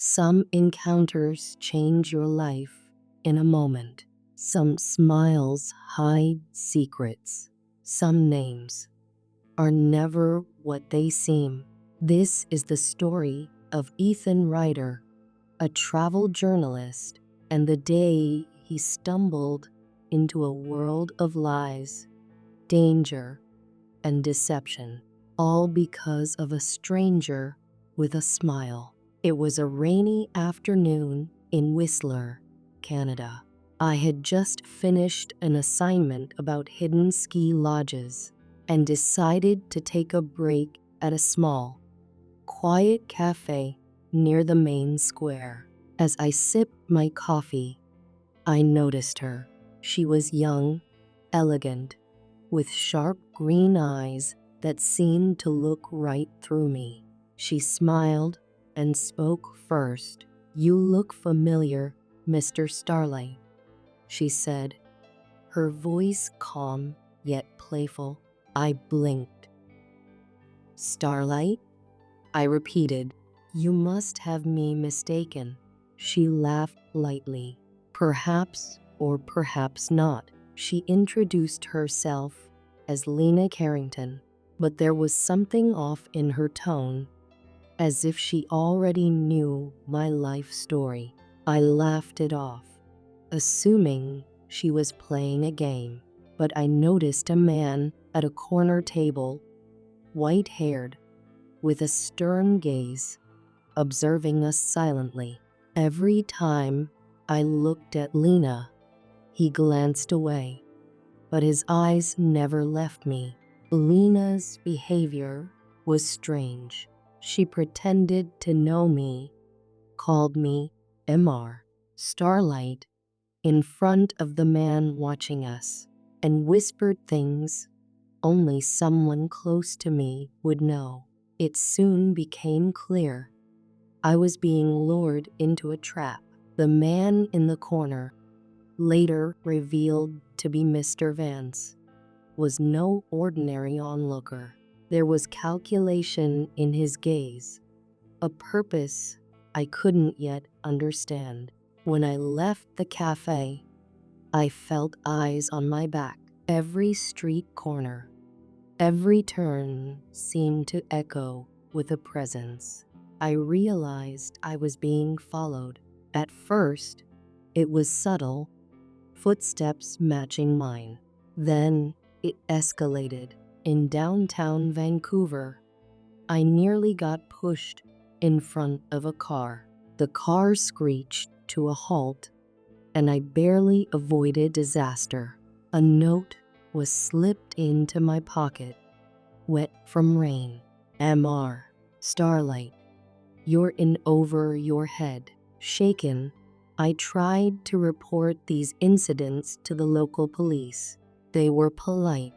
Some encounters change your life in a moment. Some smiles hide secrets. Some names are never what they seem. This is the story of Ethan Ryder, a travel journalist, and the day he stumbled into a world of lies, danger, and deception, all because of a stranger with a smile. It was a rainy afternoon in Whistler, Canada. I had just finished an assignment about hidden ski lodges and decided to take a break at a small, quiet cafe near the main square. As I sipped my coffee, I noticed her. She was young, elegant, with sharp green eyes that seemed to look right through me. She smiled and spoke first. "You look familiar, Mr. Starlight," she said, her voice calm yet playful. I blinked. "Starlight?" I repeated. "You must have me mistaken." She laughed lightly. "Perhaps or perhaps not." She introduced herself as Lena Carrington, but there was something off in her tone, as if she already knew my life story. I laughed it off, assuming she was playing a game. But I noticed a man at a corner table, white-haired, with a stern gaze, observing us silently. Every time I looked at Lena, he glanced away, but his eyes never left me. Lena's behavior was strange. She pretended to know me, called me Mr. Starlight in front of the man watching us, and whispered things only someone close to me would know. It soon became clear I was being lured into a trap. The man in the corner, later revealed to be Mr. Vance, was no ordinary onlooker. There was calculation in his gaze, a purpose I couldn't yet understand. When I left the cafe, I felt eyes on my back. Every street corner, every turn seemed to echo with a presence. I realized I was being followed. At first, it was subtle, footsteps matching mine. Then it escalated. In downtown Vancouver, I nearly got pushed in front of a car. The car screeched to a halt, and I barely avoided disaster. A note was slipped into my pocket, wet from rain. "Mr. Starlight, you're in over your head." Shaken, I tried to report these incidents to the local police. They were polite,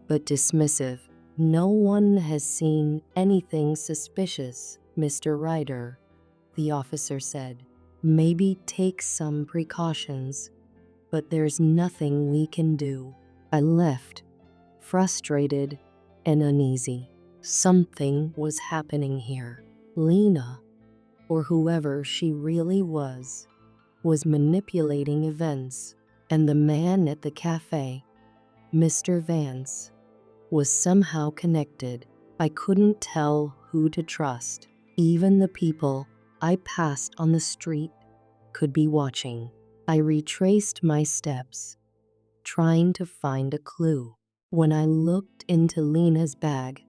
but dismissive. "No one has seen anything suspicious, Mr. Ryder," the officer said. "Maybe take some precautions, but there's nothing we can do." I left, frustrated and uneasy. Something was happening here. Lena, or whoever she really was manipulating events, and the man at the cafe, Mr. Vance, was somehow connected. I couldn't tell who to trust. Even the people I passed on the street could be watching. I retraced my steps, trying to find a clue. When I looked into Lena's bag,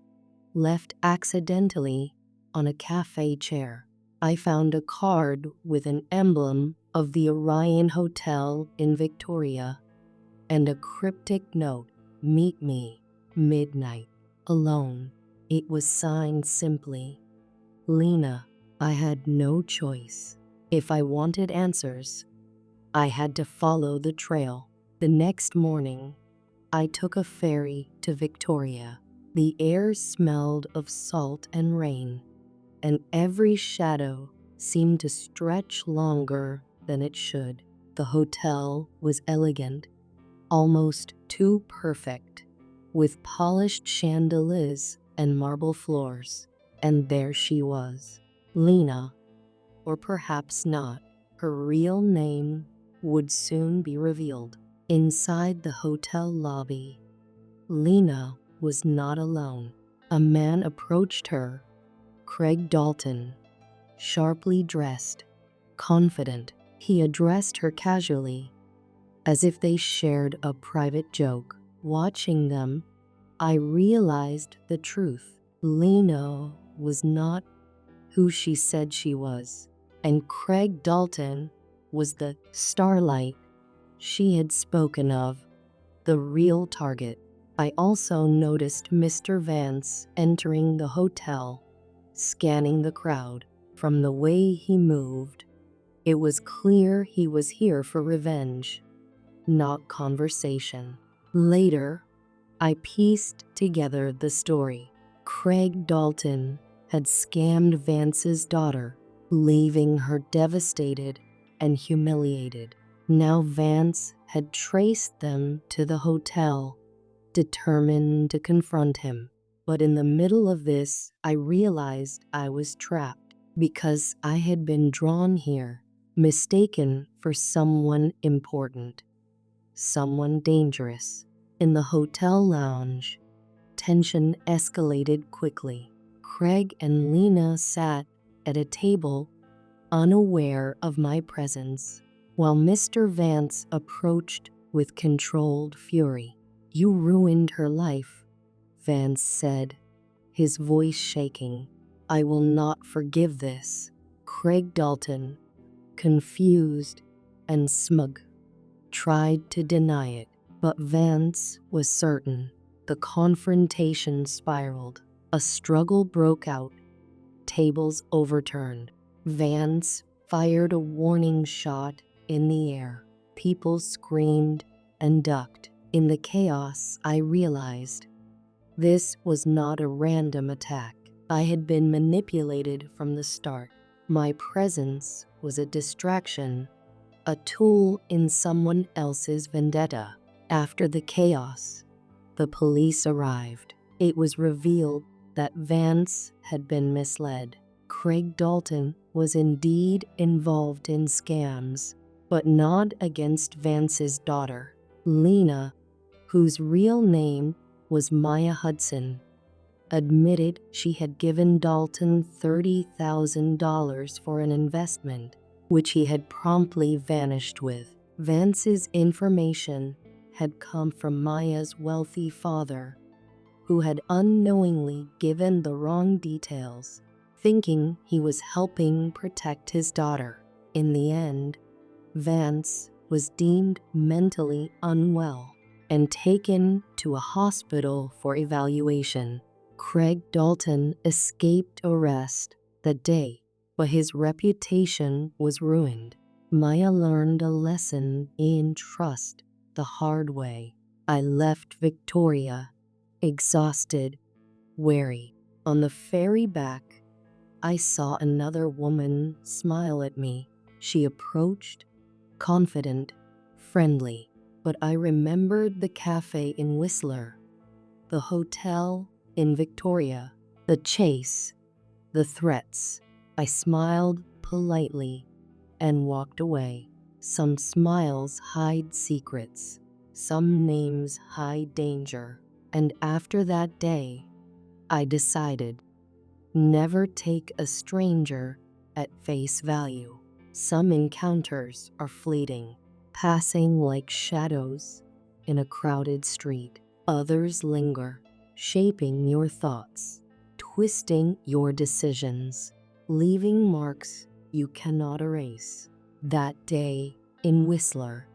left accidentally on a cafe chair, I found a card with an emblem of the Orion Hotel in Victoria and a cryptic note, "Meet me, midnight, alone." It was signed simply, Lena. I had no choice. If I wanted answers, I had to follow the trail. The next morning, I took a ferry to Victoria. The air smelled of salt and rain, and every shadow seemed to stretch longer than it should. The hotel was elegant, almost too perfect, with polished chandeliers and marble floors. And there she was, Lena, or perhaps not. Her real name would soon be revealed. Inside the hotel lobby, Lena was not alone. A man approached her, Craig Dalton, sharply dressed, confident. He addressed her casually, as if they shared a private joke. Watching them, I realized the truth. Lena was not who she said she was, and Craig Dalton was the starlight she had spoken of, the real target. I also noticed Mr. Vance entering the hotel, scanning the crowd. From the way he moved, it was clear he was here for revenge, not conversation. Later, I pieced together the story. Craig Dalton had scammed Vance's daughter, leaving her devastated and humiliated. Now Vance had traced them to the hotel, determined to confront him. But in the middle of this, I realized I was trapped because I had been drawn here, mistaken for someone important, someone dangerous. In the hotel lounge, tension escalated quickly. Craig and Lena sat at a table, unaware of my presence, while Mr. Vance approached with controlled fury. "You ruined her life," Vance said, his voice shaking. "I will not forgive this." Craig Dalton, confused and smug, tried to deny it, but Vance was certain. The confrontation spiraled. A struggle broke out. Tables overturned. Vance fired a warning shot in the air. People screamed and ducked. In the chaos, I realized this was not a random attack. I had been manipulated from the start. My presence was a distraction, a tool in someone else's vendetta. After the chaos, the police arrived. It was revealed that Vance had been misled. Craig Dalton was indeed involved in scams, but not against Vance's daughter. Lena, whose real name was Maya Hudson, admitted she had given Dalton $30,000 for an investment, which he had promptly vanished with. Vance's information had come from Maya's wealthy father, who had unknowingly given the wrong details, thinking he was helping protect his daughter. In the end, Vance was deemed mentally unwell and taken to a hospital for evaluation. Craig Dalton escaped arrest that day, but his reputation was ruined. Maya learned a lesson in trust the hard way. I left Victoria, exhausted, wary. On the ferry back, I saw another woman smile at me. She approached, confident, friendly, but I remembered the cafe in Whistler, the hotel in Victoria, the chase, the threats. I smiled politely and walked away. Some smiles hide secrets, some names hide danger. And after that day, I decided never take a stranger at face value. Some encounters are fleeting, passing like shadows in a crowded street. Others linger, shaping your thoughts, twisting your decisions, leaving marks you cannot erase. That day in Whistler,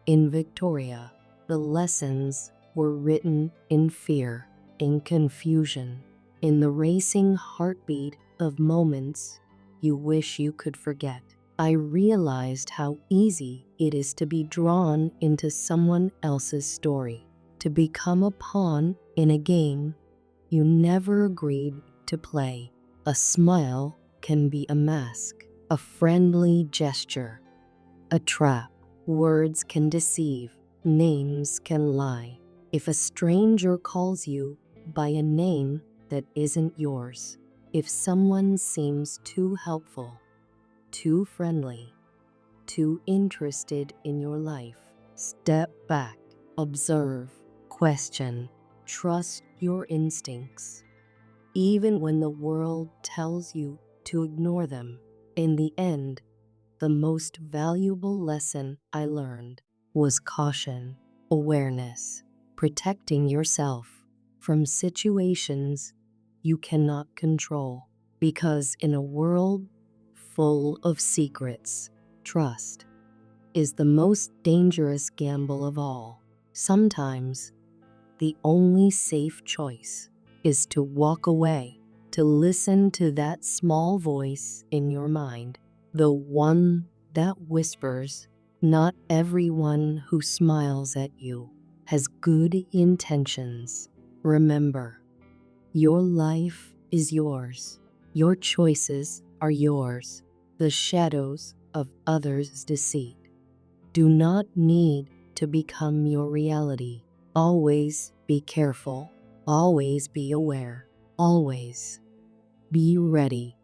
in Victoria, the lessons were written in fear, in confusion, in the racing heartbeat of moments you wish you could forget. I realized how easy it is to be drawn into someone else's story, to become a pawn in a game you never agreed to play. A smile can be a mask, a friendly gesture, a trap. Words can deceive, names can lie. If a stranger calls you by a name that isn't yours, if someone seems too helpful, too friendly, too interested in your life. Step back, observe, question, trust your instincts, even when the world tells you to ignore them. In the end, the most valuable lesson I learned was caution, awareness, protecting yourself from situations you cannot control. Because in a world full of secrets, trust is the most dangerous gamble of all. Sometimes the only safe choice is to walk away, to listen to that small voice in your mind, the one that whispers, "Not everyone who smiles at you has good intentions." Remember, your life is yours. Your choices are yours. The shadows of others' deceit do not need to become your reality. Always be careful. Always be aware. Always be ready